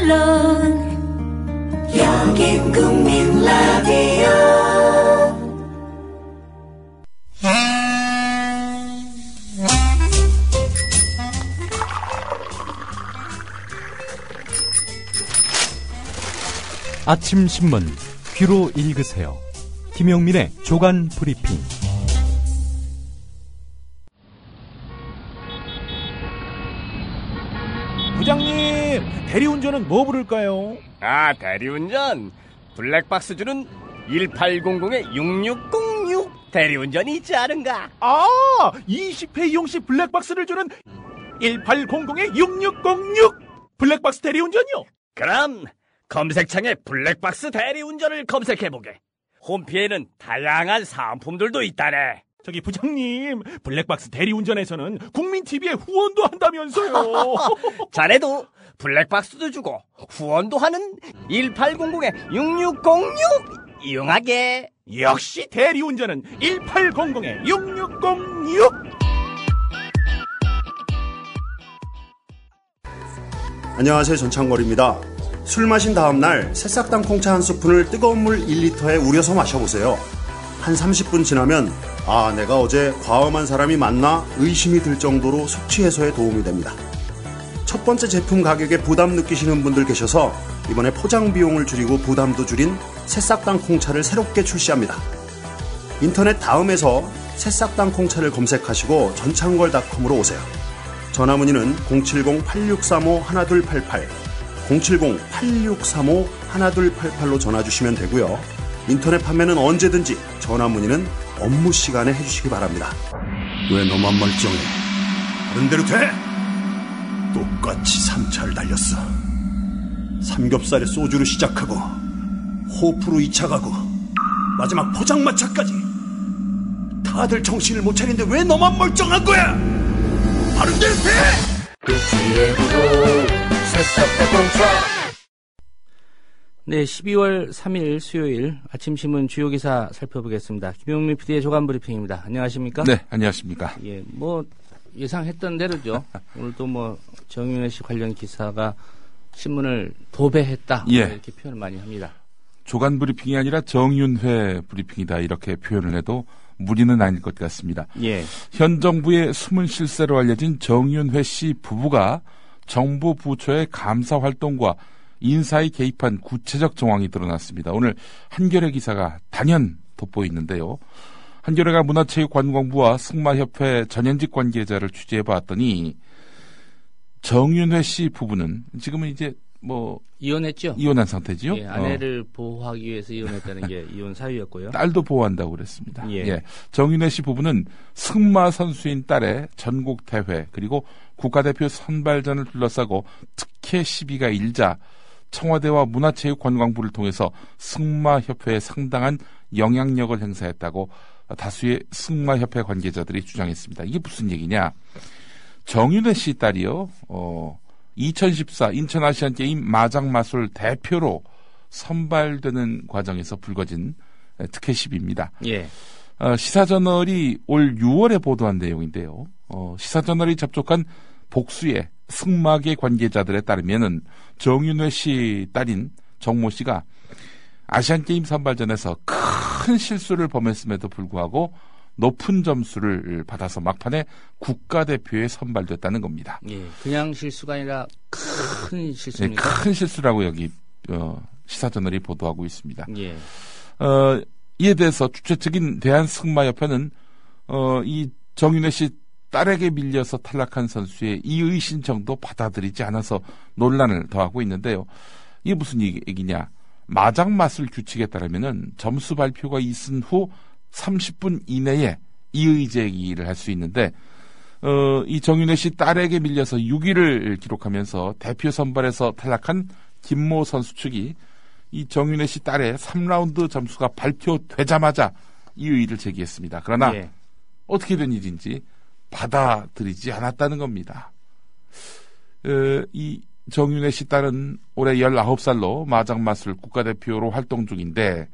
물론 여긴 국민 라디오. 아침 신문 귀로 읽으세요. 김용민의 조간 브리핑. 부장님, 대리운전은 뭐 부를까요? 아, 대리운전 블랙박스 주는 1800-6606 대리운전이 있지 않은가? 아, 20회 이용시 블랙박스를 주는 1800-6606 블랙박스 대리운전이요? 그럼 검색창에 블랙박스 대리운전을 검색해보게. 홈피에는 다양한 상품들도 있다네. 저기 부장님, 블랙박스 대리운전에서는 국민TV에 후원도 한다면서요. 자네도 블랙박스도 주고 후원도 하는 1800-6606 이용하게. 역시 대리운전은 1800-6606. 안녕하세요, 전창걸입니다. 술 마신 다음날 새싹당 콩차 한 스푼을 뜨거운 물 1리터에 우려서 마셔보세요. 한 30분 지나면 내가 어제 과음한 사람이 맞나 의심이 들 정도로 숙취 해소에 도움이 됩니다. 첫 번째 제품 가격에 부담 느끼시는 분들 계셔서 이번에 포장 비용을 줄이고 부담도 줄인 새싹당 콩차를 새롭게 출시합니다. 인터넷 다음에서 새싹당 콩차를 검색하시고 전창걸닷컴으로 오세요. 전화문의는 070-8635-1288 070-8635-1288로 전화주시면 되고요. 인터넷 판매는 언제든지 전화 문의는 업무 시간에 해주시기 바랍니다. 왜 너만 멀쩡해? 다른 대로 돼? 똑같이 3차를 달렸어. 삼겹살에 소주로 시작하고 호프로 2차 가고 마지막 포장마차까지. 다들 정신을 못 차리는데 왜 너만 멀쩡한 거야? 다른 대로 돼! 네, 12월 3일 수요일 아침 신문 주요 기사 살펴보겠습니다. 김용민 PD의 조간 브리핑입니다. 안녕하십니까? 네, 안녕하십니까? 예, 뭐 예상했던 대로죠. 오늘도 뭐 정윤회 씨 관련 기사가 신문을 도배했다. 예. 이렇게 표현을 많이 합니다. 조간 브리핑이 아니라 정윤회 브리핑이다 이렇게 표현을 해도 무리는 아닐 것 같습니다. 예. 현 정부의 숨은 실세로 알려진 정윤회 씨 부부가 정부 부처의 감사 활동과 인사에 개입한 구체적 정황이 드러났습니다. 오늘 한겨레 기사가 단연 돋보이는데요. 한겨레가 문화체육관광부와 승마협회 전현직 관계자를 취재해봤더니 정윤회 씨 부부는 지금은 이제 이혼했죠? 이혼한 상태지요? 예, 아내를 보호하기 위해서 이혼했다는 게 이혼 사유였고요. 딸도 보호한다고 그랬습니다. 예. 정윤회 씨 부부는 승마 선수인 딸의 전국 대회 그리고 국가대표 선발전을 둘러싸고 특혜 시비가 일자 청와대와 문화체육관광부를 통해서 승마협회에 상당한 영향력을 행사했다고 다수의 승마협회 관계자들이 주장했습니다. 이게 무슨 얘기냐? 정윤회 씨 딸이요. 2014 인천아시안게임 마장마술 대표로 선발되는 과정에서 불거진 특혜 시비입니다. 예. 시사저널이 올 6월에 보도한 내용인데요. 시사저널이 접촉한 복수의 승마계 관계자들에 따르면은 정윤회 씨 딸인 정모 씨가 아시안게임 선발전에서 큰 실수를 범했음에도 불구하고 높은 점수를 받아서 막판에 국가대표에 선발됐다는 겁니다. 예, 그냥 실수가 아니라 큰 실수입니다. 네, 큰 실수라고 여기 시사저널이 보도하고 있습니다. 예. 이에 대해서 주최 측인 대한승마협회는 이 정윤회 씨 딸에게 밀려서 탈락한 선수의 이의 신청도 받아들이지 않아서 논란을 더하고 있는데요. 이게 무슨 얘기냐? 마장마술 규칙에 따르면은 점수 발표가 있은 후 30분 이내에 이의 제기를 할 수 있는데 이 정윤회 씨 딸에게 밀려서 6위를 기록하면서 대표 선발에서 탈락한 김모 선수 측이 이 정윤회 씨 딸의 3라운드 점수가 발표되자마자 이의를 제기했습니다. 그러나 예. 어떻게 된 일인지 받아들이지 않았다는 겁니다. 이 정윤회 씨 딸은 올해 19살로 마장마술 국가대표로 활동 중인데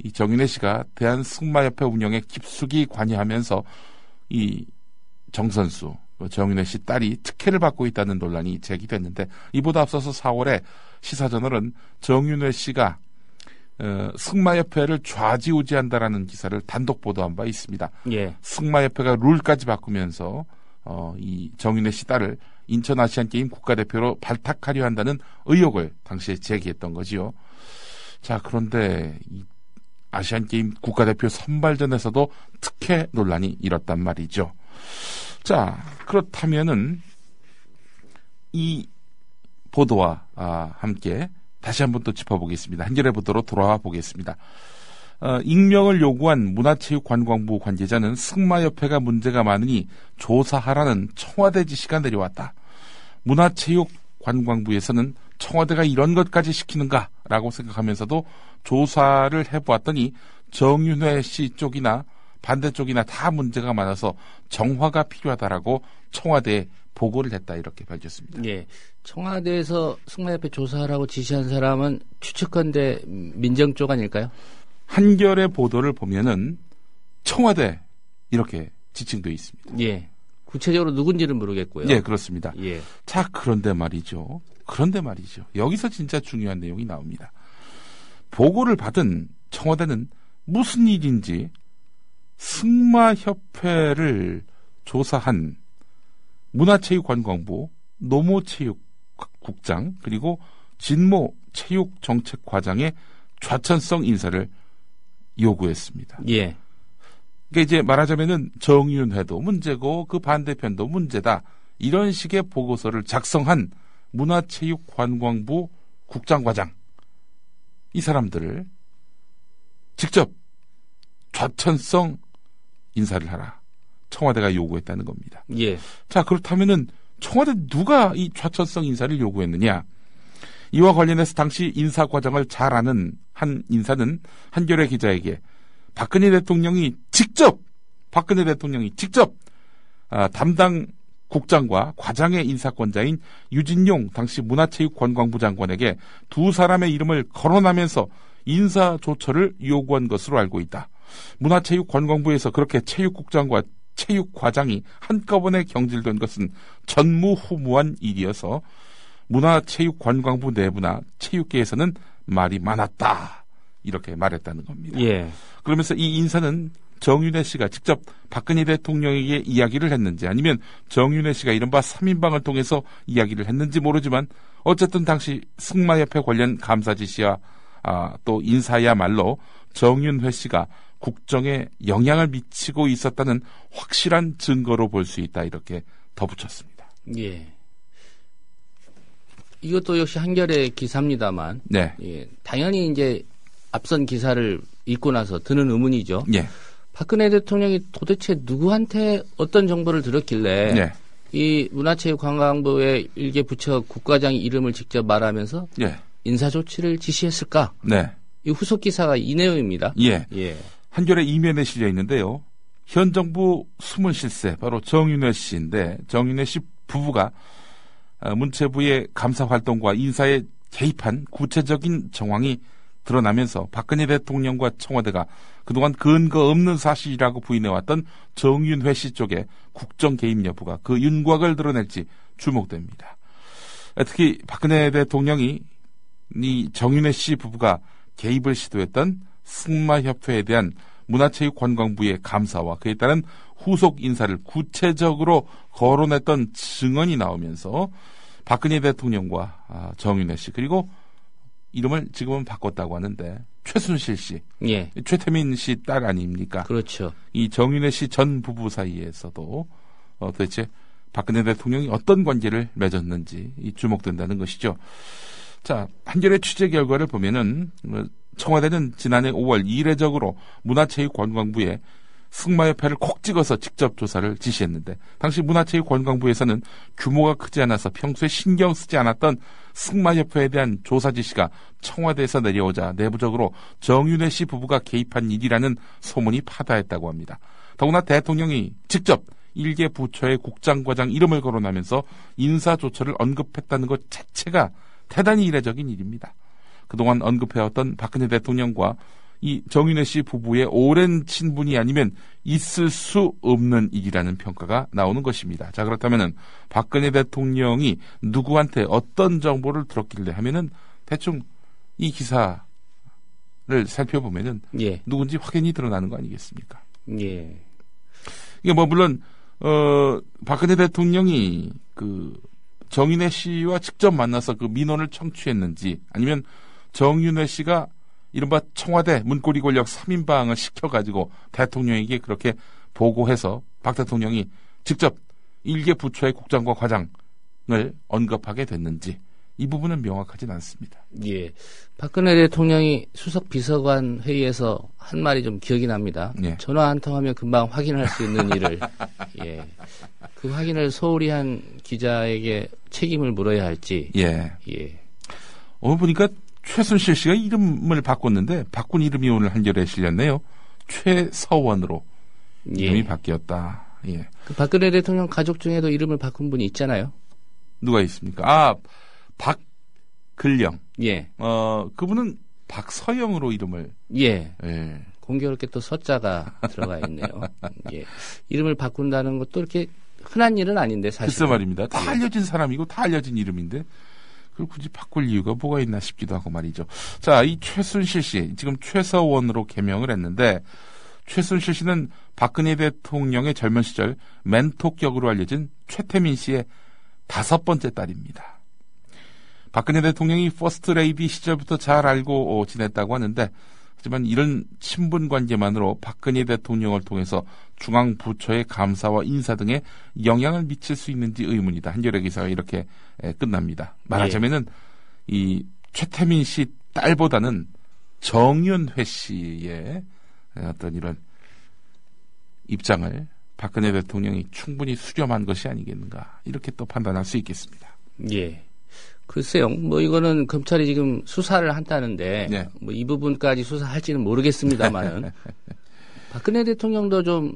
이 정윤회 씨가 대한승마협회 운영에 깊숙이 관여하면서 이 정 선수 정윤회 씨 딸이 특혜를 받고 있다는 논란이 제기됐는데 이보다 앞서서 4월에 시사저널은 정윤회 씨가 승마협회를 좌지우지한다라는 기사를 단독 보도한 바 있습니다. 예. 승마협회가 룰까지 바꾸면서 이 정윤회 씨 딸을 인천 아시안게임 국가대표로 발탁하려 한다는 의혹을 당시에 제기했던 거지요. 자, 그런데 이 아시안게임 국가대표 선발전에서도 특혜 논란이 일었단 말이죠. 자, 그렇다면은 이 보도와 함께 다시 한번 또 짚어보겠습니다. 한겨레 보도로 돌아와 보겠습니다. 익명을 요구한 문화체육관광부 관계자는 승마협회가 문제가 많으니 조사하라는 청와대 지시가 내려왔다. 문화체육관광부에서는 청와대가 이런 것까지 시키는가라고 생각하면서도 조사를 해보았더니 정윤회 씨 쪽이나 반대쪽이나 다 문제가 많아서 정화가 필요하다라고 청와대에 보고를 했다 이렇게 밝혔습니다. 예. 청와대에서 승마협회 조사하라고 지시한 사람은 추측컨대 민정 쪽 아닐까요? 한겨레 보도를 보면은 청와대 이렇게 지칭되어 있습니다. 예. 구체적으로 누군지는 모르겠고요. 예, 그렇습니다. 예. 자, 그런데 말이죠. 여기서 진짜 중요한 내용이 나옵니다. 보고를 받은 청와대는 무슨 일인지 승마협회를 조사한 문화체육관광부 노모체육국장 그리고 진모 체육정책과장의 좌천성 인사를 요구했습니다. 예. 그러니까 이제 말하자면은 정윤회도 문제고 그 반대편도 문제다. 이런 식의 보고서를 작성한 문화체육관광부 국장과장 이 사람들을 직접 좌천성 인사를 하라. 청와대가 요구했다는 겁니다. 예. 자, 그렇다면은 청와대 누가 이 좌천성 인사를 요구했느냐? 이와 관련해서 당시 인사 과정을 잘 아는 한 인사는 한겨레 기자에게 박근혜 대통령이 직접 담당 국장과 과장의 인사권자인 유진용 당시 문화체육관광부 장관에게 두 사람의 이름을 거론하면서 인사 조처를 요구한 것으로 알고 있다. 문화체육관광부에서 그렇게 체육국장과 체육과장이 한꺼번에 경질된 것은 전무후무한 일이어서 문화체육관광부 내부나 체육계에서는 말이 많았다. 이렇게 말했다는 겁니다. 예. 그러면서 이 인사는 정윤회 씨가 직접 박근혜 대통령에게 이야기를 했는지 아니면 정윤회 씨가 이른바 3인방을 통해서 이야기를 했는지 모르지만 어쨌든 당시 승마협회 관련 감사 지시와 또 인사야말로 정윤회 씨가 국정에 영향을 미치고 있었다는 확실한 증거로 볼 수 있다 이렇게 덧붙였습니다. 예. 이것도 역시 한겨레 기사입니다만, 네. 예, 당연히 이제 앞선 기사를 읽고 나서 드는 의문이죠. 예. 박근혜 대통령이 도대체 누구한테 어떤 정보를 들었길래 네. 이 문화체육관광부의 일개 부처 국과장 이름을 직접 말하면서 예. 인사 조치를 지시했을까? 네. 이 후속 기사가 이 내용입니다. 예. 예. 한겨레 이면에 실려 있는데요. 현 정부 숨은 실세 바로 정윤회 씨인데 정윤회 씨 부부가 문체부의 감사 활동과 인사에 개입한 구체적인 정황이 드러나면서 박근혜 대통령과 청와대가 그동안 근거 없는 사실이라고 부인해왔던 정윤회 씨 쪽의 국정 개입 여부가 그 윤곽을 드러낼지 주목됩니다. 특히 박근혜 대통령이 이 정윤회 씨 부부가 개입을 시도했던 승마협회에 대한 문화체육관광부의 감사와 그에 따른 후속 인사를 구체적으로 거론했던 증언이 나오면서 박근혜 대통령과 정윤회 씨 그리고 이름을 지금은 바꿨다고 하는데 최순실 씨, 예. 최태민 씨 딸 아닙니까? 그렇죠. 이 정윤회 씨 전 부부 사이에서도 도대체 박근혜 대통령이 어떤 관계를 맺었는지 주목된다는 것이죠. 자, 한겨레 취재 결과를 보면은 청와대는 지난해 5월 이례적으로 문화체육관광부에 승마협회를 콕 찍어서 직접 조사를 지시했는데 당시 문화체육관광부에서는 규모가 크지 않아서 평소에 신경 쓰지 않았던 승마협회에 대한 조사 지시가 청와대에서 내려오자 내부적으로 정윤회 씨 부부가 개입한 일이라는 소문이 파다했다고 합니다. 더구나 대통령이 직접 일개 부처의 국장과장 이름을 거론하면서 인사조처를 언급했다는 것 자체가 대단히 이례적인 일입니다. 그동안 언급해왔던 박근혜 대통령과 이 정윤회 씨 부부의 오랜 친분이 아니면 있을 수 없는 일이라는 평가가 나오는 것입니다. 자, 그렇다면은 박근혜 대통령이 누구한테 어떤 정보를 들었길래 하면은 대충 이 기사를 살펴보면은 예. 누군지 확연히 드러나는 거 아니겠습니까? 예. 이게 뭐 물론 박근혜 대통령이 그 정윤회 씨와 직접 만나서 그 민원을 청취했는지 아니면 정윤회 씨가 이른바 청와대 문고리 권력 3인방을 시켜가지고 대통령에게 그렇게 보고해서 박 대통령이 직접 일개 부처의 국장과 과장을 언급하게 됐는지 이 부분은 명확하진 않습니다. 예. 박근혜 대통령이 수석 비서관 회의에서 한 말이 좀 기억이 납니다. 예. 전화 한 통하면 금방 확인할 수 있는 일을 예. 그 확인을 소홀히 한 기자에게 책임을 물어야 할지. 예. 예. 오늘 보니까 최순실 씨가 이름을 바꿨는데 바꾼 이름이 오늘 한겨레에 실렸네요. 최서원으로 이름이 바뀌었다. 예. 그 박근혜 대통령 가족 중에도 이름을 바꾼 분이 있잖아요. 누가 있습니까? 아, 박근령. 예. 그분은 박서영으로 이름을. 예. 예. 공교롭게 또 서자가 들어가 있네요. 예. 이름을 바꾼다는 것도 이렇게 흔한 일은 아닌데 사실. 글쎄 말입니다. 다 알려진 사람이고 다 알려진 이름인데 그걸 굳이 바꿀 이유가 뭐가 있나 싶기도 하고 말이죠. 자, 이 최순실 씨 지금 최서원으로 개명을 했는데 최순실 씨는 박근혜 대통령의 젊은 시절 멘토격으로 알려진 최태민 씨의 5번째 딸입니다. 박근혜 대통령이 퍼스트 레이디 시절부터 잘 알고 지냈다고 하는데 하지만 이런 친분 관계만으로 박근혜 대통령을 통해서 중앙 부처의 감사와 인사 등에 영향을 미칠 수 있는지 의문이다. 한겨레 기사가 이렇게 끝납니다. 말하자면은 이 최태민 씨 딸보다는 정윤회 씨의 어떤 이런 입장을 박근혜 대통령이 충분히 수렴한 것이 아니겠는가 이렇게 또 판단할 수 있겠습니다. 예. 글쎄요, 뭐 이거는 검찰이 지금 수사를 한다는데 네. 뭐 이 부분까지 수사할지는 모르겠습니다만은 박근혜 대통령도 좀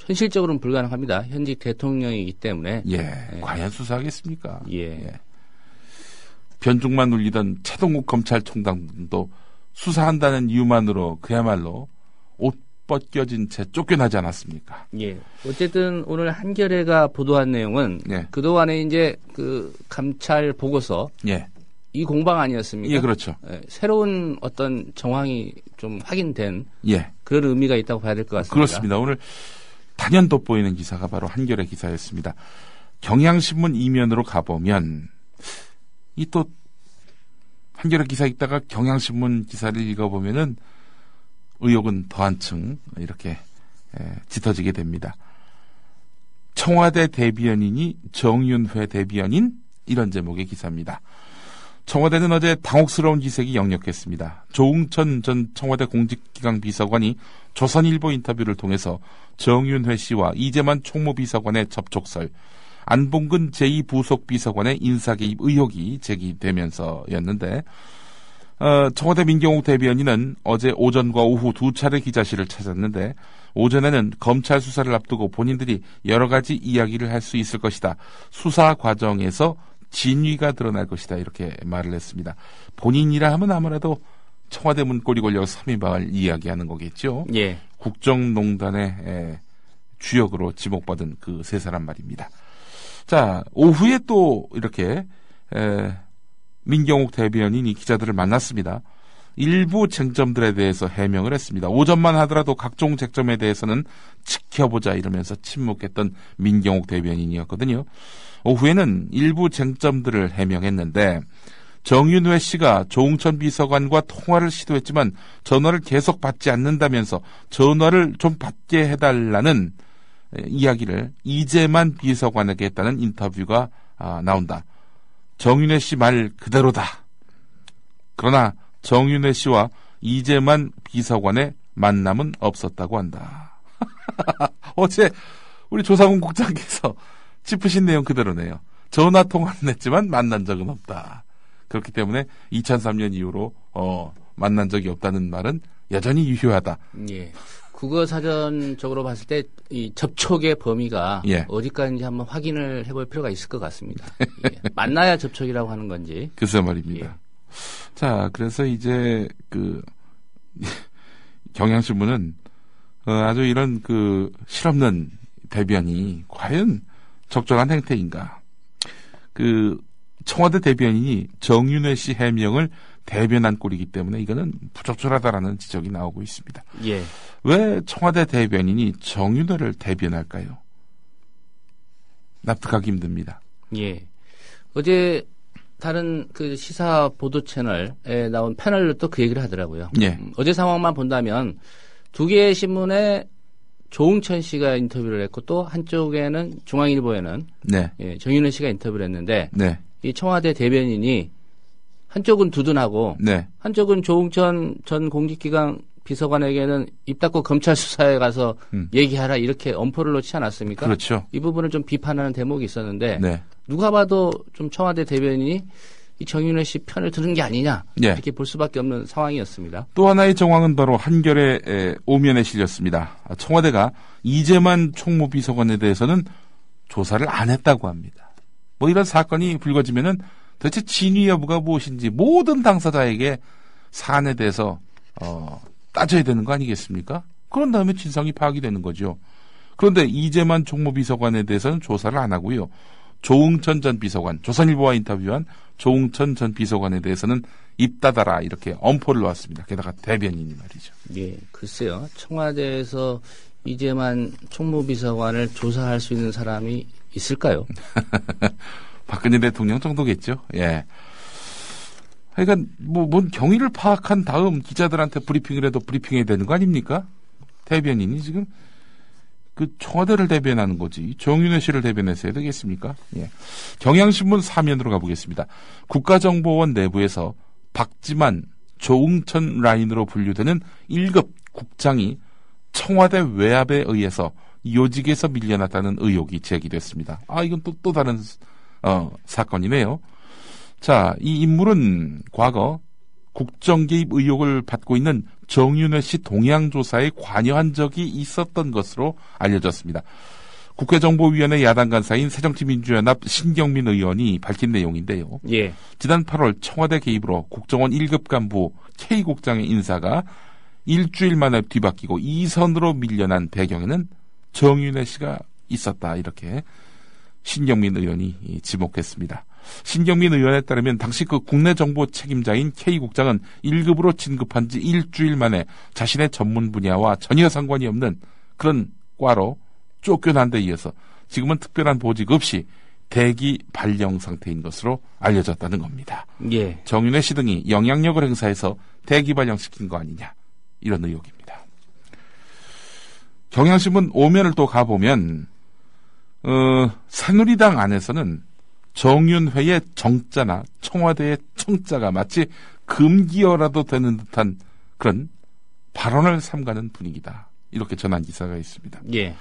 현실적으로는 불가능합니다. 현직 대통령이기 때문에. 예, 과연 수사하겠습니까? 예. 변죽만 울리던 최동욱 검찰총장도 수사한다는 이유만으로 그야말로 옷 벗겨진 채 쫓겨나지 않았습니까? 예. 어쨌든 오늘 한겨레가 보도한 내용은 예. 그동안에 이제 그 감찰 보고서 예. 이 공방 아니었습니까? 예, 그렇죠. 예, 새로운 어떤 정황이 좀 확인된 예. 그런 의미가 있다고 봐야 될 것 같습니다. 그렇습니다. 오늘 단연 돋보이는 기사가 바로 한겨레 기사였습니다. 경향신문 이면으로 가보면 이 또 한겨레 기사 읽다가 경향신문 기사를 읽어보면은 의혹은 더 한층 이렇게 짙어지게 됩니다. 청와대 대비연인이 정윤회 대비연인? 이런 제목의 기사입니다. 청와대는 어제 당혹스러운 기색이 역력했습니다. 조응천 전 청와대 공직기강 비서관이 조선일보 인터뷰를 통해서 정윤회 씨와 이재만 총무비서관의 접촉설, 안봉근 제2부속비서관의 인사개입 의혹이 제기되면서였는데 청와대 민경욱 대변인은 어제 오전과 오후 두 차례 기자실을 찾았는데 오전에는 검찰 수사를 앞두고 본인들이 여러 가지 이야기를 할 수 있을 것이다. 수사 과정에서 진위가 드러날 것이다. 이렇게 말을 했습니다. 본인이라 하면 아무래도 청와대 문고리 권력 3인방을 이야기하는 거겠죠. 예. 국정농단의 주역으로 지목받은 그 세 사람 말입니다. 자, 오후에 또 이렇게 민경욱 대변인이 기자들을 만났습니다. 일부 쟁점들에 대해서 해명을 했습니다. 오전만 하더라도 각종 쟁점에 대해서는 지켜보자 이러면서 침묵했던 민경욱 대변인이었거든요. 오후에는 일부 쟁점들을 해명했는데 정윤회 씨가 조응천 비서관과 통화를 시도했지만 전화를 계속 받지 않는다면서 전화를 좀 받게 해달라는 이야기를 이재만 비서관에게 했다는 인터뷰가 나온다. 정윤회 씨 말 그대로다. 그러나 정윤회 씨와 이재만 비서관의 만남은 없었다고 한다. 어제 우리 조상훈 국장께서 짚으신 내용 그대로네요. 전화 통화는 했지만 만난 적은 없다. 그렇기 때문에 2003년 이후로 만난 적이 없다는 말은 여전히 유효하다. 예. 국어사전적으로 봤을 때 이 접촉의 범위가 예. 어디까지인지 한번 확인을 해볼 필요가 있을 것 같습니다. 예. 만나야 접촉이라고 하는 건지. 글쎄 말입니다. 예. 자, 그래서 이제 경향신문은 아주 이런 그 실없는 대변이 과연 적절한 행태인가? 그 청와대 대변인이 정윤회 씨 해명을 대변한 꼴이기 때문에 이거는 부적절하다라는 지적이 나오고 있습니다. 예. 왜 청와대 대변인이 정윤회를 대변할까요? 납득하기 힘듭니다. 예. 어제 다른 그 시사 보도 채널에 나온 패널로 또 그 얘기를 하더라고요. 예. 어제 상황만 본다면 두 개의 신문에 조응천 씨가 인터뷰를 했고 또 한쪽에는 중앙일보에는 네. 예, 정윤회 씨가 인터뷰를 했는데 네. 이 청와대 대변인이 한쪽은 두둔하고 네. 한쪽은 조응천 전 공직기강 비서관에게는 입 닫고 검찰 수사에 가서 얘기하라 이렇게 엄포를 놓지 않았습니까? 그렇죠. 이 부분을 좀 비판하는 대목이 있었는데 네. 누가 봐도 좀 청와대 대변인이 이 정윤회 씨 편을 들은 게 아니냐 예. 이렇게 볼 수밖에 없는 상황이었습니다. 또 하나의 정황은 바로 한겨레 오면에 실렸습니다. 청와대가 이재만 총무비서관에 대해서는 조사를 안 했다고 합니다. 뭐 이런 사건이 불거지면은 도대체 진위 여부가 무엇인지 모든 당사자에게 사안에 대해서 따져야 되는 거 아니겠습니까? 그런 다음에 진상이 파악이 되는 거죠. 그런데 이재만 총무비서관에 대해서는 조사를 안 하고요. 조응천 전 비서관, 조선일보와 인터뷰한 조응천 전 비서관에 대해서는 입 닫아라 이렇게 엄포를 놓았습니다. 게다가 대변인이 말이죠. 예, 글쎄요. 청와대에서 이재만 총무비서관을 조사할 수 있는 사람이 있을까요? 박근혜 대통령 정도겠죠. 예. 그러니까 뭔 경위를 파악한 다음 기자들한테 브리핑을 해도 브리핑해야 되는 거 아닙니까? 대변인이 지금 그 청와대를 대변하는 거지 정윤회 씨를 대변했어야 되겠습니까? 예. 경향신문 사면으로 가보겠습니다. 국가정보원 내부에서 박지만, 조응천 라인으로 분류되는 1급 국장이 청와대 외압에 의해서 요직에서 밀려났다는 의혹이 제기됐습니다. 이건 또 다른 사건이네요. 자, 이 인물은 과거 국정개입 의혹을 받고 있는 정윤회 씨 동향조사에 관여한 적이 있었던 것으로 알려졌습니다. 국회정보위원회 야당 간사인 새정치민주연합 신경민 의원이 밝힌 내용인데요. 예. 지난 8월 청와대 개입으로 국정원 1급 간부 K국장의 인사가 일주일 만에 뒤바뀌고 2선으로 밀려난 배경에는 정윤회 씨가 있었다. 이렇게 신경민 의원이 지목했습니다. 신경민 의원에 따르면 당시 그 국내 정보 책임자인 K국장은 1급으로 진급한 지 일주일 만에 자신의 전문 분야와 전혀 상관이 없는 그런 과로 쫓겨난 데 이어서 지금은 특별한 보직 없이 대기 발령 상태인 것으로 알려졌다는 겁니다. 예. 정윤회 씨 등이 영향력을 행사해서 대기 발령시킨 거 아니냐 이런 의혹입니다. 경향신문 오면을 또 가보면 새누리당 안에서는 정윤회의 정자나 청와대의 청자가 마치 금기어라도 되는 듯한 그런 발언을 삼가는 분위기다. 이렇게 전한 기사가 있습니다. 예.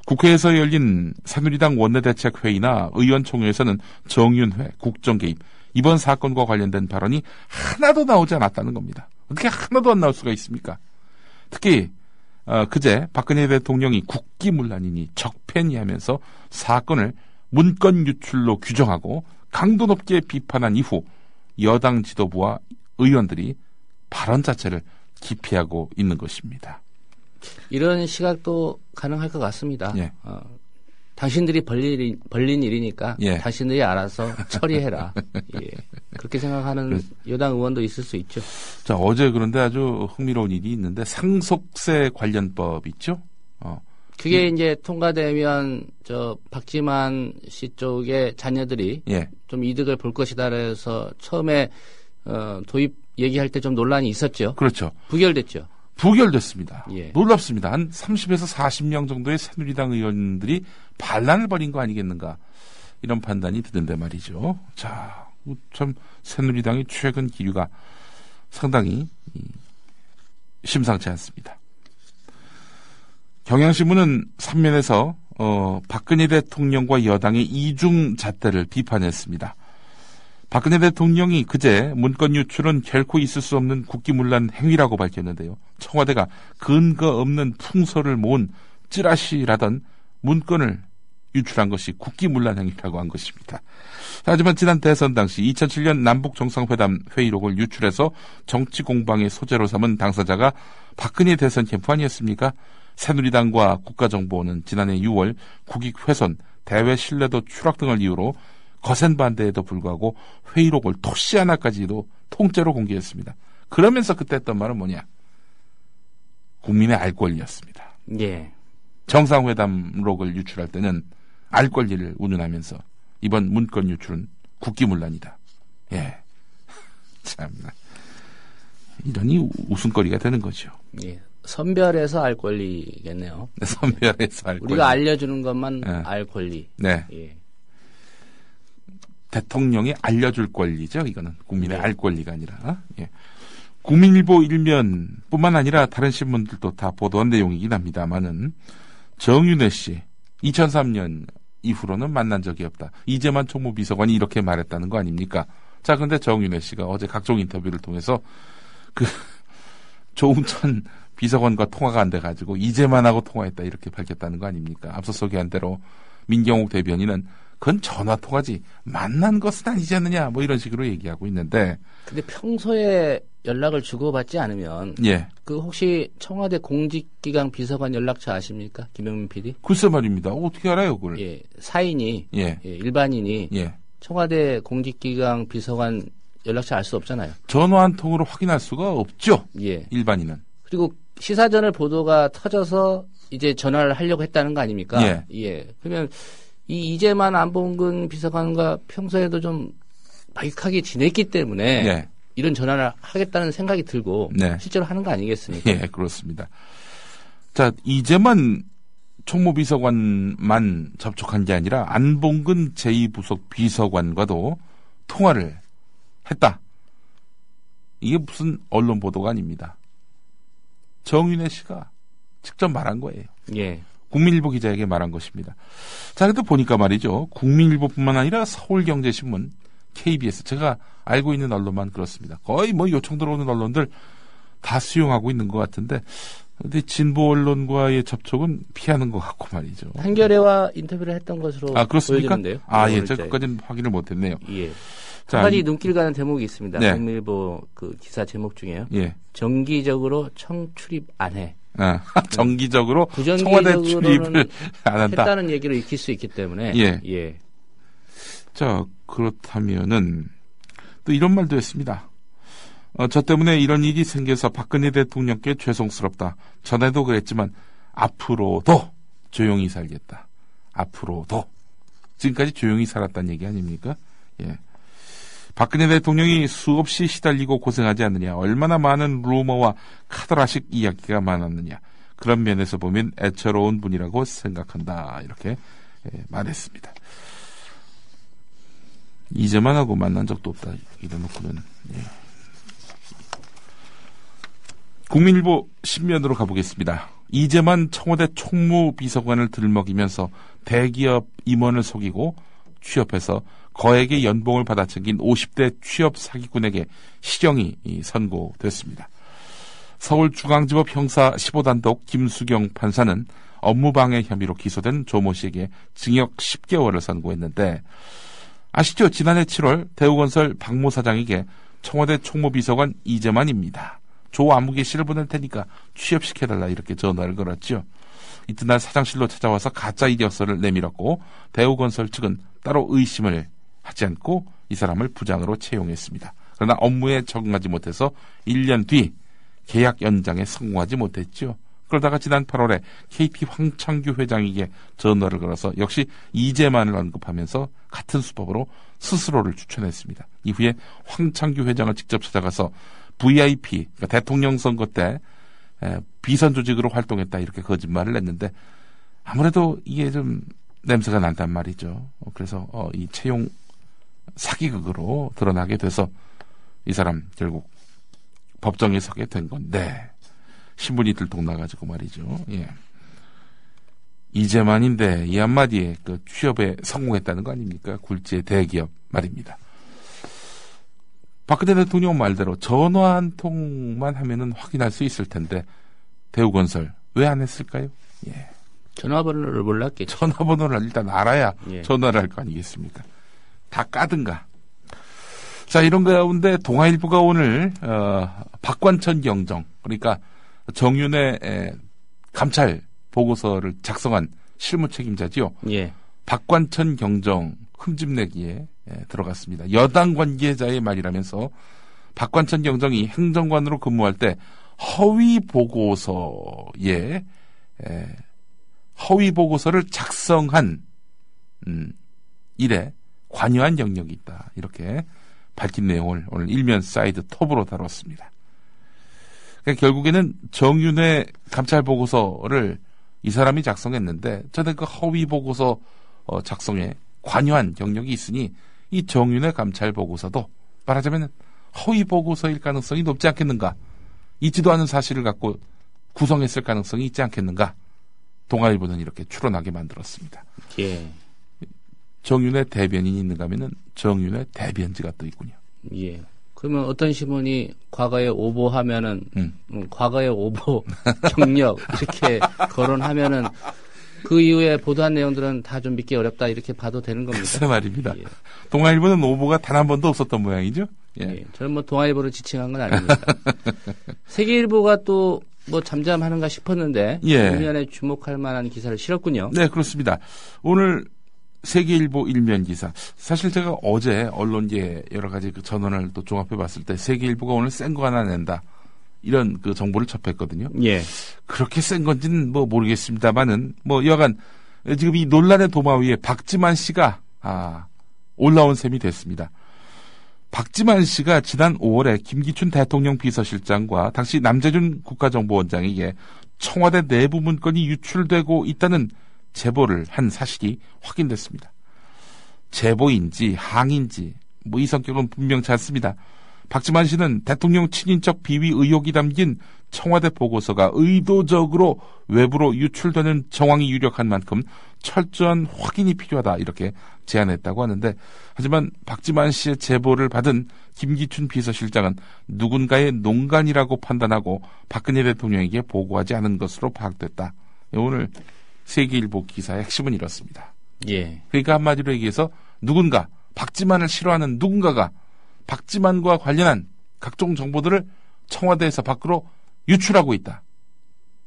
국회에서 열린 새누리당 원내대책회의나 의원총회에서는 정윤회, 국정개입, 이번 사건과 관련된 발언이 하나도 나오지 않았다는 겁니다. 어떻게 하나도 안 나올 수가 있습니까? 특히 그제 박근혜 대통령이 국기문란이니 적폐니 하면서 사건을 문건 유출로 규정하고 강도 높게 비판한 이후 여당 지도부와 의원들이 발언 자체를 기피하고 있는 것입니다. 이런 시각도 가능할 것 같습니다. 예. 당신들이 벌린 일이니까 예. 당신들이 알아서 처리해라. 예. 그렇게 생각하는 여당 의원도 있을 수 있죠. 자, 어제 그런데 아주 흥미로운 일이 있는데 상속세 관련법 있죠? 그게 이제 통과되면 박지만 씨 쪽의 자녀들이 예. 좀 이득을 볼 것이다 그래서 처음에 도입 얘기할 때 좀 논란이 있었죠. 그렇죠. 부결됐죠. 부결됐습니다. 예. 놀랍습니다. 한 30에서 40명 정도의 새누리당 의원들이 반란을 벌인 거 아니겠는가 이런 판단이 드는데 말이죠. 자, 참 새누리당의 최근 기류가 상당히 심상치 않습니다. 경향신문은 3면에서 박근혜 대통령과 여당의 이중잣대를 비판했습니다. 박근혜 대통령이 그제 문건 유출은 결코 있을 수 없는 국기문란 행위라고 밝혔는데요. 청와대가 근거 없는 풍설을 모은 찌라시라던 문건을 유출한 것이 국기문란 행위라고 한 것입니다. 하지만 지난 대선 당시 2007년 남북정상회담 회의록을 유출해서 정치 공방의 소재로 삼은 당사자가 박근혜 대선 캠프 아니었습니까? 새누리당과 국가정보원은 지난해 6월 국익 훼손, 대외 신뢰도 추락 등을 이유로 거센 반대에도 불구하고 회의록을 토시 하나까지도 통째로 공개했습니다. 그러면서 그때 했던 말은 뭐냐? 국민의 알 권리였습니다. 예. 정상회담록을 유출할 때는 알 권리를 운운하면서 이번 문건 유출은 국기문란이다. 예. 참나. 이러니 웃음거리가 되는 거죠. 예. 선별해서 알 권리겠네요. 네, 선별해서 알 권리. 우리가 알려주는 것만 네. 알 권리. 네. 예. 대통령이 알려줄 권리죠. 이거는 국민의 네. 알 권리가 아니라. 예. 국민일보 일면뿐만 아니라 다른 신문들도 다 보도한 내용이긴 합니다만은 정윤회 씨 2003년 이후로는 만난 적이 없다. 이재만 총무비서관이 이렇게 말했다는 거 아닙니까? 자, 근데 정윤회 씨가 어제 각종 인터뷰를 통해서 조웅천 비서관과 통화가 안 돼가지고 이재만하고 통화했다 이렇게 밝혔다는 거 아닙니까? 앞서 소개한 대로 민경욱 대변인은 그건 전화통화지 만난 것은 아니지 않느냐 뭐 이런 식으로 얘기하고 있는데 근데 평소에 연락을 주고받지 않으면 예. 그 혹시 청와대 공직기강 비서관 연락처 아십니까? 김영민 PD? 글쎄 말입니다. 어떻게 알아요 그걸? 예. 사인이 예. 예, 일반인이 예. 청와대 공직기강 비서관 연락처 알 수 없잖아요. 전화 한 통으로 확인할 수가 없죠. 예. 일반인은. 그리고 시사저널 보도가 터져서 이제 전화를 하려고 했다는 거 아닙니까? 예. 예. 그러면 이 이재만 안봉근 비서관과 평소에도 좀 바익하게 지냈기 때문에 예. 이런 전화를 하겠다는 생각이 들고 네. 실제로 하는 거 아니겠습니까? 예, 그렇습니다. 자, 이재만 총무비서관만 접촉한 게 아니라 안봉근 제2부속 비서관과도 통화를 했다. 이게 무슨 언론 보도가 아닙니다. 정윤회 씨가 직접 말한 거예요. 예. 국민일보 기자에게 말한 것입니다. 자, 그래도 보니까 말이죠. 국민일보뿐만 아니라 서울경제신문, KBS, 제가 알고 있는 언론만 그렇습니다. 거의 뭐 요청 들어오는 언론들 다 수용하고 있는 것 같은데, 근데 진보 언론과의 접촉은 피하는 것 같고 말이죠. 한겨레와 인터뷰를 했던 것으로 그렇습니까? 보여지는데요. 아, 예, 5월자에. 제가 그까지는 확인을 못했네요. 예. 자, 한 가지 눈길 가는 대목이 있습니다. 네. 국민일보 그 기사 제목 중에요. 예. 정기적으로 청출입 안 해. 아, 정기적으로 청와대 출입을 안 한다. 했다는 얘기를 익힐 수 있기 때문에. 예. 예. 자, 그렇다면은 또 이런 말도 했습니다. 저 때문에 이런 일이 생겨서 박근혜 대통령께 죄송스럽다. 전에도 그랬지만 앞으로도 조용히 살겠다. 앞으로도. 지금까지 조용히 살았다는 얘기 아닙니까? 예. 박근혜 대통령이 수없이 시달리고 고생하지 않느냐. 얼마나 많은 루머와 카더라식 이야기가 많았느냐. 그런 면에서 보면 애처로운 분이라고 생각한다. 이렇게 말했습니다. 이재만하고 만난 적도 없다. 이래놓고는. 예. 국민일보 신면으로 가보겠습니다. 이재만 청와대 총무비서관을 들먹이면서 대기업 임원을 속이고 취업해서 거액의 연봉을 받아 챙긴 50대 취업 사기꾼에게 실형이 선고됐습니다. 서울중앙지법 형사 15단독 김수경 판사는 업무방해 혐의로 기소된 조모 씨에게 징역 10개월을 선고했는데 아시죠? 지난해 7월 대우건설 박모 사장에게 청와대 총무비서관 이재만입니다. 조 아무개 씨를 보낼 테니까 취업시켜달라 이렇게 전화를 걸었죠. 이튿날 사장실로 찾아와서 가짜 이력서를 내밀었고 대우건설 측은 따로 의심을 하지 않고 이 사람을 부장으로 채용했습니다. 그러나 업무에 적응하지 못해서 1년 뒤 계약 연장에 성공하지 못했죠. 그러다가 지난 8월에 KT 황창규 회장에게 전화를 걸어서 역시 이재만을 언급하면서 같은 수법으로 스스로를 추천했습니다. 이후에 황창규 회장을 직접 찾아가서 VIP, 그러니까 대통령 선거 때 비선 조직으로 활동했다 이렇게 거짓말을 했는데 아무래도 이게 좀 냄새가 난단 말이죠. 그래서 이 채용 사기극으로 드러나게 돼서 이 사람 결국 법정에 서게 된 건데 신문이 들통나가지고 말이죠. 예. 이재만인데 이 한마디에 그 취업에 성공했다는 거 아닙니까? 굴지의 대기업 말입니다. 박근혜 대통령 말대로 전화 한 통만 하면은 확인할 수 있을 텐데 대우건설 왜 안 했을까요? 예. 전화번호를 몰랐겠죠. 전화번호를 일단 알아야 예. 전화를 할 거 아니겠습니까? 다 까든가. 자, 이런 가운데 동아일보가 오늘 박관천 경정, 그러니까 정윤의 감찰 보고서를 작성한 실무 책임자지요. 예. 박관천 경정 흠집내기에 들어갔습니다. 여당 관계자의 말이라면서 박관천 경정이 행정관으로 근무할 때 허위 보고서에 허위 보고서를 작성한 일에 관여한 영역이 있다. 이렇게 밝힌 내용을 오늘 일면 사이드 톱으로 다뤘습니다. 그러니까 결국에는 정윤의 감찰 보고서를 이 사람이 작성했는데 저는 그 허위 보고서 작성에 관여한 영역이 있으니 이 정윤의 감찰 보고서도 말하자면 허위 보고서일 가능성이 높지 않겠는가? 있지도 않은 사실을 갖고 구성했을 가능성이 있지 않겠는가? 동아일보는 이렇게 추론하게 만들었습니다. 예. 정윤의 대변인이 있는가 하면은 정윤의 대변지가 또 있군요. 예. 그러면 어떤 신문이 과거에 오보하면은 과거에 오보 경력 이렇게 거론하면은 그 이후에 보도한 내용들은 다 좀 믿기 어렵다 이렇게 봐도 되는 겁니다. 글쎄 말입니다. 예. 동아일보는 오보가 단 한 번도 없었던 모양이죠. 예. 예. 저는 뭐 동아일보를 지칭한 건 아닙니다. 세계일보가 또 뭐 잠잠하는가 싶었는데 예. 일면에 주목할 만한 기사를 실었군요. 네, 그렇습니다. 오늘 세계일보 일면 기사. 사실 제가 어제 언론계 여러 가지 그 전원을 또 종합해 봤을 때 세계일보가 오늘 센 거 하나 낸다. 이런 그 정보를 접했거든요. 예. 그렇게 센 건지는 뭐 모르겠습니다만은 뭐 여간 지금 이 논란의 도마 위에 박지만 씨가 올라온 셈이 됐습니다. 박지만 씨가 지난 5월에 김기춘 대통령 비서실장과 당시 남재준 국가정보원장에게 청와대 내부 문건이 유출되고 있다는 제보를 한 사실이 확인됐습니다. 제보인지 항인지 뭐 이 성격은 분명치 않습니다. 박지만 씨는 대통령 친인척 비위 의혹이 담긴 청와대 보고서가 의도적으로 외부로 유출되는 정황이 유력한 만큼 철저한 확인이 필요하다 이렇게 제안했다고 하는데 하지만 박지만 씨의 제보를 받은 김기춘 비서실장은 누군가의 농간이라고 판단하고 박근혜 대통령에게 보고하지 않은 것으로 파악됐다. 오늘 세계일보 기사의 핵심은 이렇습니다. 예. 그러니까 한마디로 얘기해서 누군가 박지만을 싫어하는 누군가가 박지만과 관련한 각종 정보들을 청와대에서 밖으로 유출하고 있다.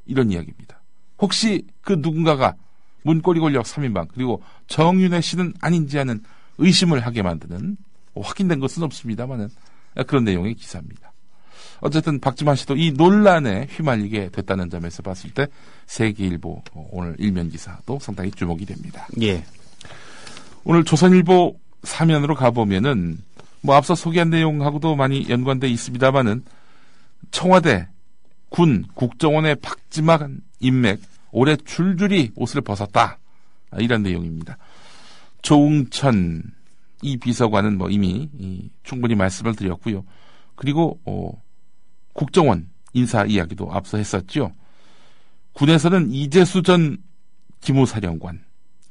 이런 이야기입니다. 혹시 그 누군가가 문고리 권력 3인방 그리고 정윤회 씨는 아닌지 하는 의심을 하게 만드는 확인된 것은 없습니다만은 그런 내용의 기사입니다. 어쨌든 박지만 씨도 이 논란에 휘말리게 됐다는 점에서 봤을 때 세계일보 오늘 일면 기사도 상당히 주목이 됩니다. 예. 오늘 조선일보 사면으로 가보면은 뭐 앞서 소개한 내용하고도 많이 연관돼 있습니다만은 청와대, 군, 국정원의 박지만 인맥 올해 줄줄이 옷을 벗었다. 이런 내용입니다. 조응천 이 비서관은 뭐 이미 충분히 말씀을 드렸고요. 그리고 국정원 인사 이야기도 앞서 했었죠. 군에서는 이재수 전 기무사령관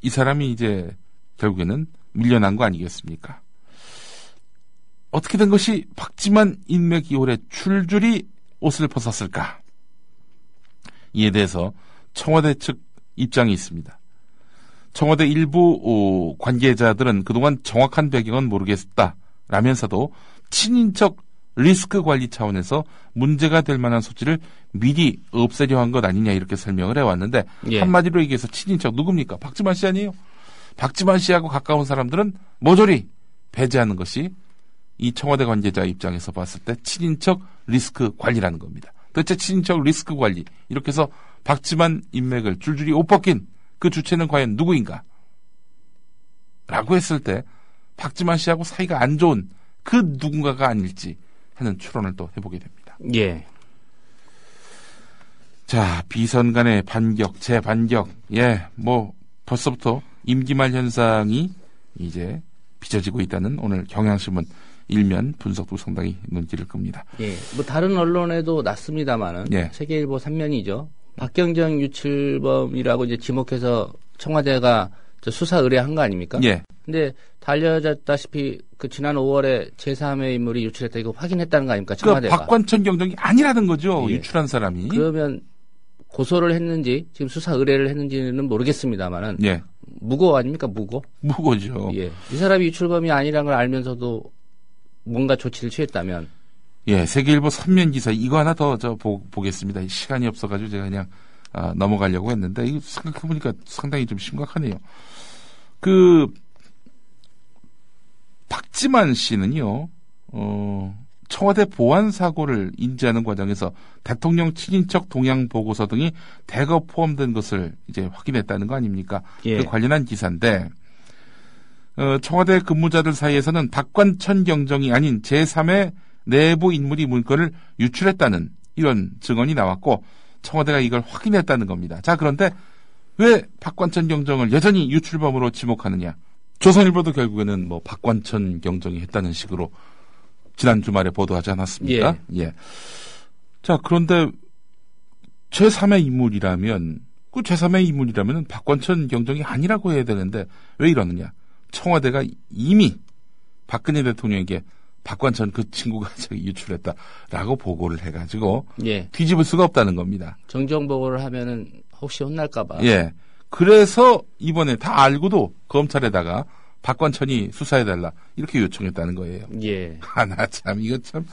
이 사람이 이제 결국에는 밀려난 거 아니겠습니까? 어떻게 된 것이 박지만 인맥이 올해 줄줄이 옷을 벗었을까? 이에 대해서 청와대 측 입장이 있습니다. 청와대 일부 관계자들은 그동안 정확한 배경은 모르겠다라면서도 친인척 리스크 관리 차원에서 문제가 될 만한 소지를 미리 없애려 한 것 아니냐 이렇게 설명을 해왔는데 예. 한마디로 얘기해서 친인척 누굽니까? 박지만 씨 아니에요? 박지만 씨하고 가까운 사람들은 모조리 배제하는 것이 이 청와대 관계자 입장에서 봤을 때 친인척 리스크 관리라는 겁니다. 도대체 친인척 리스크 관리 이렇게 해서 박지만 인맥을 줄줄이 옷 벗긴 그 주체는 과연 누구인가? 라고 했을 때 박지만 씨하고 사이가 안 좋은 그 누군가가 아닐지 하는 추론을 또 해보게 됩니다. 예. 자, 비선 간의 반격, 재반격. 예, 뭐 벌써부터 임기말 현상이 이제 빚어지고 있다는 오늘 경향신문 일면 분석도 상당히 눈길을 끕니다. 예. 뭐 다른 언론에도 났습니다만은 예. 세계일보 3면이죠. 박경정 유출범이라고 이제 지목해서 청와대가 수사 의뢰한 거 아닙니까? 예. 근데 다 알려졌다시피 그 지난 5월에 제3의 인물이 유출했다 이거 확인했다는 거 아닙니까? 그러니까 청와대가. 박관천 경정이 아니라는 거죠. 예. 유출한 사람이. 그러면 고소를 했는지 지금 수사 의뢰를 했는지는 모르겠습니다만은 예. 무고 아닙니까? 무고? 무고죠. 예. 이 사람이 유출범이 아니라는 걸 알면서도 뭔가 조치를 취했다면 예, 세계일보 3면 기사 이거 하나 더 보겠습니다. 시간이 없어가지고 제가 그냥 넘어가려고 했는데 이거 생각해보니까 상당히 좀 심각하네요. 박지만 씨는요, 청와대 보안 사고를 인지하는 과정에서 대통령 친인척 동향 보고서 등이 대거 포함된 것을 이제 확인했다는 거 아닙니까? 예. 그 관련한 기사인데, 청와대 근무자들 사이에서는 박관천 경정이 아닌 제3의 내부 인물이 문건을 유출했다는 이런 증언이 나왔고, 청와대가 이걸 확인했다는 겁니다. 자, 그런데 왜 박관천 경정을 여전히 유출범으로 지목하느냐? 조선일보도 결국에는 박관천 경정이 했다는 식으로 지난 주말에 보도하지 않았습니까? 예. 자, 그런데 제3의 인물이라면 박관천 경정이 아니라고 해야 되는데 왜 이러느냐? 청와대가 이미 박근혜 대통령에게 박관천 그 친구가 유출했다라고 보고를 해가지고 예. 뒤집을 수가 없다는 겁니다. 정정보고를 하면은 혹시 혼날까봐. 예. 그래서 이번에 다 알고도 검찰에다가 박관천이 수사해달라 이렇게 요청했다는 거예요. 예. 나 참 이거 참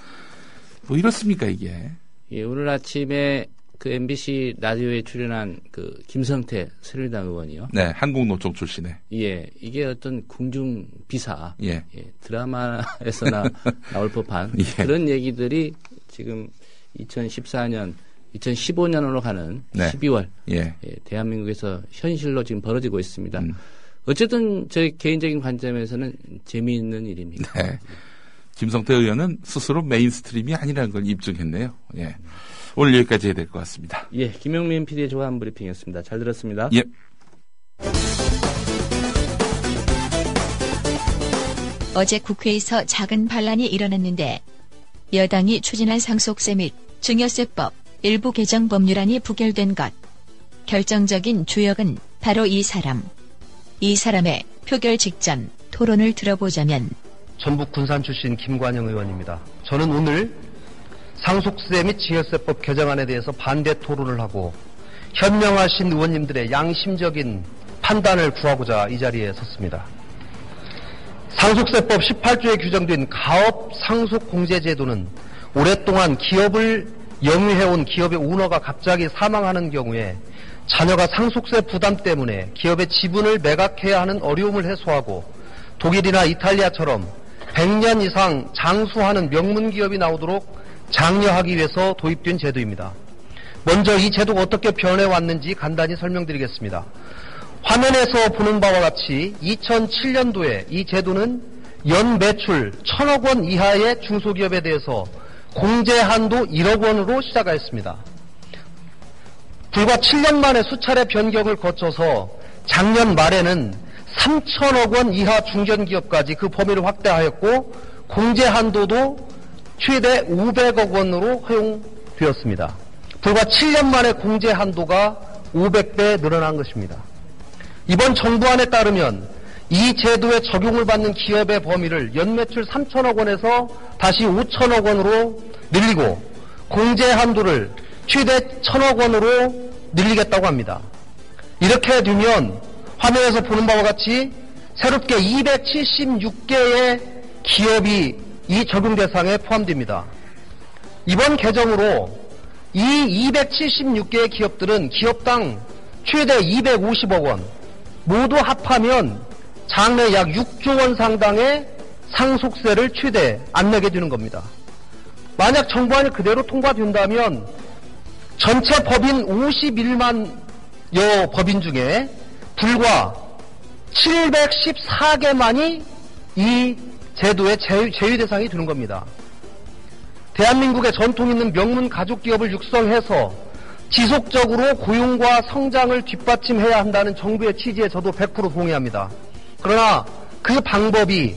뭐 이렇습니까 이게? 예, 오늘 아침에 그 MBC 라디오에 출연한 그 김성태 새누리당 의원이요. 네, 한국노총 출신의. 예, 이게 어떤 궁중 비사, 예, 드라마에서나 나올 법한 예. 그런 얘기들이 지금 2015년으로 가는 네. 12월 예. 대한민국에서 현실로 지금 벌어지고 있습니다. 어쨌든 제 개인적인 관점에서는 재미있는 일입니다. 네. 김성태 의원은 스스로 메인스트림이 아니라는 걸 입증했네요. 예. 오늘 여기까지 해야 될 것 같습니다. 예, 김용민 PD의 조간 브리핑이었습니다. 잘 들었습니다. 예. 어제 국회에서 작은 반란이 일어났는데 여당이 추진한 상속세 및 증여세법 일부 개정 법률안이 부결된 것. 결정적인 주역은 바로 이 사람. 이 사람의 표결 직전 토론을 들어보자면 전북 군산 출신 김관영 의원입니다. 저는 오늘 상속세 및 증여세법 개정안에 대해서 반대 토론을 하고 현명하신 의원님들의 양심적인 판단을 구하고자 이 자리에 섰습니다. 상속세법 18조에 규정된 가업 상속공제제도는 오랫동안 기업을 영위해온 기업의 오너가 갑자기 사망하는 경우에 자녀가 상속세 부담 때문에 기업의 지분을 매각해야 하는 어려움을 해소하고 독일이나 이탈리아처럼 100년 이상 장수하는 명문 기업이 나오도록 장려하기 위해서 도입된 제도입니다. 먼저 이 제도가 어떻게 변해왔는지 간단히 설명드리겠습니다. 화면에서 보는 바와 같이 2007년도에 이 제도는 연 매출 1,000억 원 이하의 중소기업에 대해서 공제 한도 1억 원으로 시작하였습니다. 불과 7년 만에 수차례 변경을 거쳐서 작년 말에는 3,000억 원 이하 중견기업까지 그 범위를 확대하였고 공제 한도도 최대 500억 원으로 허용되었습니다. 불과 7년 만에 공제 한도가 500배 늘어난 것입니다. 이번 정부안에 따르면 이 제도에 적용을 받는 기업의 범위를 연매출 3,000억 원에서 다시 5,000억 원으로 늘리고 공제 한도를 최대 1,000억 원으로 늘리겠다고 합니다. 이렇게 되면 화면에서 보는 바와 같이 새롭게 276개의 기업이 이 적용 대상에 포함됩니다. 이번 개정으로 이 276개의 기업들은 기업당 최대 250억 원, 모두 합하면 장래 약 6조 원 상당의 상속세를 최대 안 내게 되는 겁니다. 만약 정부안이 그대로 통과된다면 전체 법인 51만여 법인 중에 불과 714개만이 이 제도의 제외 대상이 되는 겁니다. 대한민국의 전통 있는 명문 가족기업을 육성해서 지속적으로 고용과 성장을 뒷받침해야 한다는 정부의 취지에 저도 100% 동의합니다. 그러나 그 방법이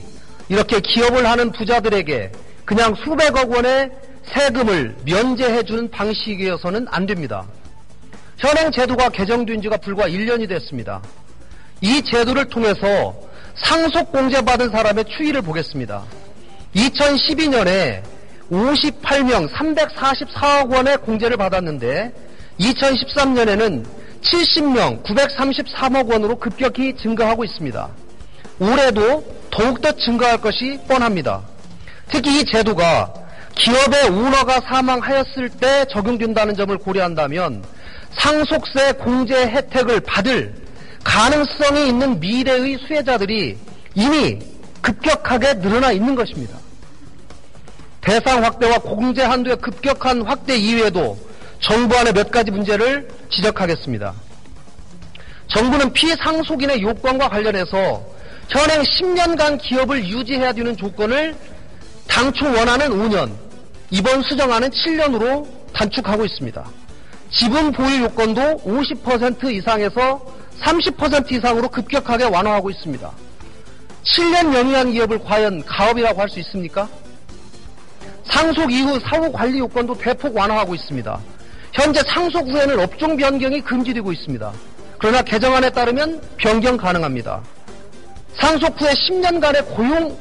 이렇게 기업을 하는 부자들에게 그냥 수백억 원의 세금을 면제해주는 방식이어서는 안 됩니다. 현행 제도가 개정된 지가 불과 1년이 됐습니다. 이 제도를 통해서 상속공제받은 사람의 추이를 보겠습니다. 2012년에 58명 344억 원의 공제를 받았는데 2013년에는 70명 933억 원으로 급격히 증가하고 있습니다. 올해도 더욱더 증가할 것이 뻔합니다. 특히 이 제도가 기업의 오너가 사망하였을 때 적용된다는 점을 고려한다면 상속세 공제 혜택을 받을 가능성이 있는 미래의 수혜자들이 이미 급격하게 늘어나 있는 것입니다. 대상 확대와 공제 한도의 급격한 확대 이외에도 정부 안에 몇 가지 문제를 지적하겠습니다. 정부는 피상속인의 요건과 관련해서 현행 10년간 기업을 유지해야 되는 조건을 당초 원하는 5년, 이번 수정안은 7년으로 단축하고 있습니다. 지분 보유 요건도 50% 이상에서 30% 이상으로 급격하게 완화하고 있습니다. 7년 영위한 기업을 과연 가업이라고 할 수 있습니까? 상속 이후 사후 관리 요건도 대폭 완화하고 있습니다. 현재 상속 후에는 업종 변경이 금지되고 있습니다. 그러나 개정안에 따르면 변경 가능합니다. 상속 후에 10년간의 고용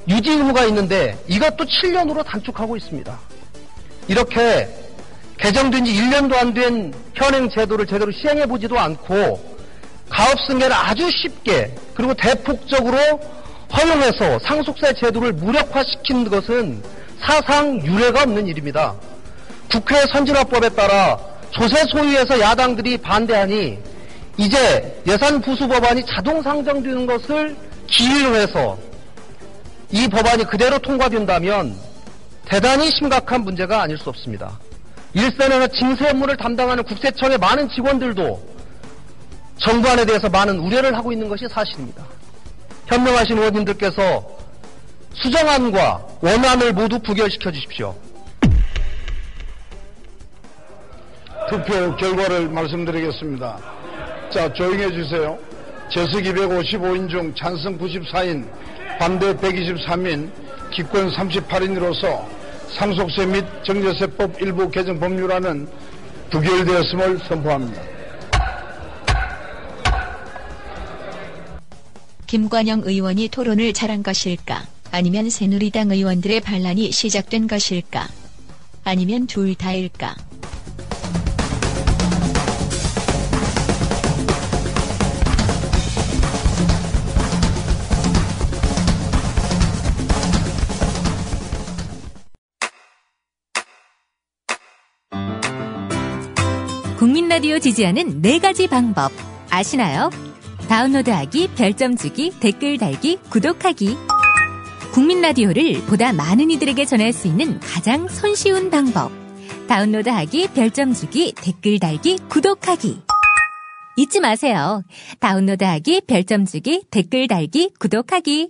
유지 의무가 있는데 이것도 7년으로 단축하고 있습니다. 이렇게 개정된 지 1년도 안 된 현행 제도를 제대로 시행해보지도 않고 가업 승계를 아주 쉽게 그리고 대폭적으로 허용해서 상속세 제도를 무력화시킨 것은 사상 유례가 없는 일입니다. 국회 선진화법에 따라 조세 소유에서 야당들이 반대하니 이제 예산 부수 법안이 자동 상정되는 것을 기일로 해서 이 법안이 그대로 통과된다면 대단히 심각한 문제가 아닐 수 없습니다. 일선에서 징세 업무를 담당하는 국세청의 많은 직원들도 정부안에 대해서 많은 우려를 하고 있는 것이 사실입니다. 현명하신 의원님들께서 수정안과 원안을 모두 부결시켜 주십시오. 투표 결과를 말씀드리겠습니다. 자, 조용해 주세요. 재석 255인 중 찬성 94인, 반대 123인, 기권 38인으로서 상속세 및 정제세법 일부 개정 법률안은 부결되었음을 선포합니다. 김관영 의원이 토론을 잘한 것일까? 아니면 새누리당 의원들의 반란이 시작된 것일까? 아니면 둘 다일까? 국민라디오 지지하는 4가지 방법 아시나요? 다운로드하기, 별점 주기, 댓글 달기, 구독하기. 국민라디오를 보다 많은 이들에게 전할 수 있는 가장 손쉬운 방법. 다운로드하기, 별점 주기, 댓글 달기, 구독하기. 잊지 마세요. 다운로드하기, 별점 주기, 댓글 달기, 구독하기.